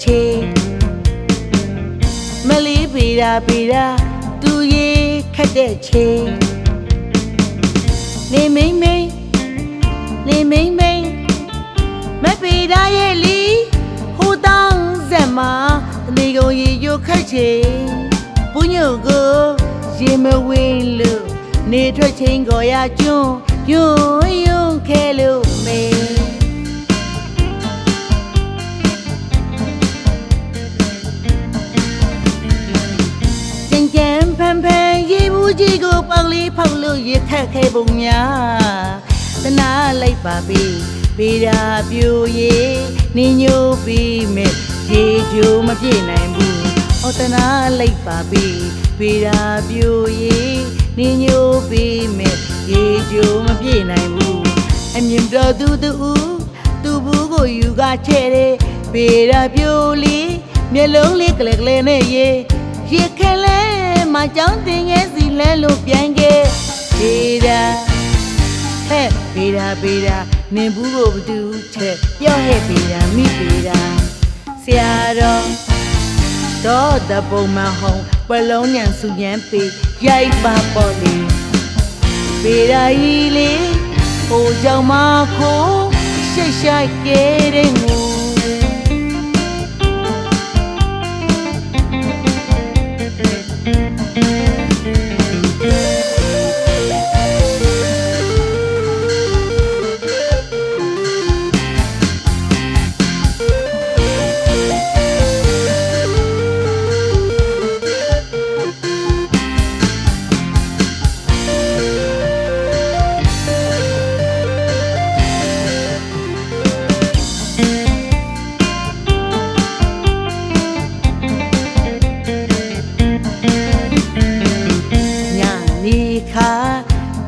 ချေမလီးပေတာသူရေခက်တဲ့ချေနေမိမ့်မပေတာရဲ့လီဟိုတောင်းဇက်မှာနေကုန်ရေရုတ်ခက်ချေပူညုတ်ကိုရေမဝင်လို့နေထွက်ချင်းကိုရကျွန်းယွန်းခဲလို့မေကြံဖန်ရေဘူးကြီးကိုပေါက်လေးဖောက်လို့ရခက်ခဲပုံများတနာလိုက်ပါပြီပေတာပြိုရေနေညိုပြီးမဲ့ရေကြိုမပြေနိုင်ဘူးအော်တနာလိုက်ပါပြီပေတာပြိုရေနေညိုပြီးမဲ့ရေကြိုမပြေနိုင်ဘူးအမြင်တော်သူဘူးကိုယူကချဲ့တယ်ပေတာပြိုလေးမျက်လုံးလေးကလေးနဲ့ရေခဲလဲမကြောင်းတင်ငယ်စီလဲလို့ပြန်ခဲ့ပေတာဟဲ့ပေတာနင်ဘူးကိုဘသူချက်ပြော့ဟဲ့ပေတာမိပေတာဆရာတော်တော့တပုံမဟုံပလုံးညံစုညံပေရိုက်ပါပေါ်လေပေတာကြီးလေဟိုကြောင့်မခိုးရှိုက်ခဲ့တဲ့ငို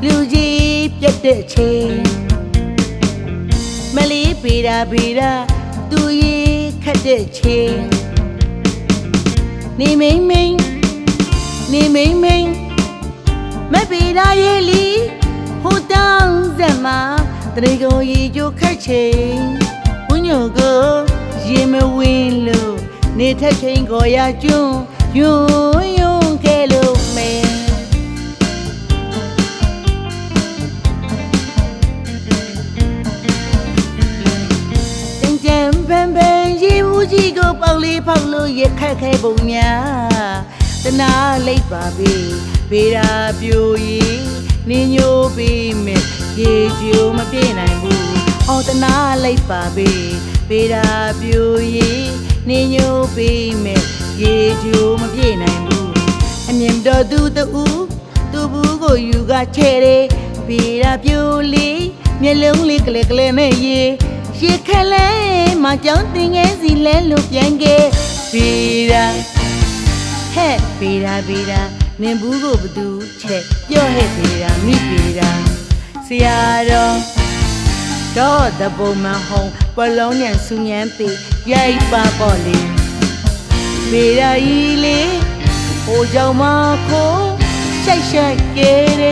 လူကြီးပြတ်တဲ့ချိန်မလီးပေတာသူရေခက်တဲ့ချိန်နေမိမ့်မပေတာရဲ့လီဟိုတောင်းဇက်မှာတရေကိုရေကြိုခက်ချိန်ဝညိုကိုရေမဝင်လို့နေထက်ချိန်ကိုရကျွန်းယွန်းခဲလို့မဲရေဘူးကြီးကိုပေါက်လေးဖောက်လို့ရခက်ခဲပုံများတနာလိုက်ပါပြီပေတာပြိုရေနေညိုပြီးမဲ့ရေကြိုမပြေနိုင်ဘူးအော်တနာလိုက်ပါပြီပေတာပြိုရေနေညိုပြီးမဲ့ရေကြိုမပြေနိုင်ဘူးအမြင်တော်သူဘူးကိုယူကချဲ့တယ်ပေတာပြိုလေးမျက်လုံးလေးကလေးနဲ့ရေခဲလဲမကြောင်းတင်ငယ်စီလဲလို့ပြန်ခဲ့ပေတာဟဲ့ပေတာနင်ဘူးကိုဘသူချက်ပြော့ဟဲ့ပေတာမိပေတာဆရာတော်တော့တပုံမဟုံပလုံးညံစုညံပေရိုက်ပါပေါ်လေပေတာကြီးလေဟိုကြောင့်မခိုးရှိုက်ခဲ့တဲ့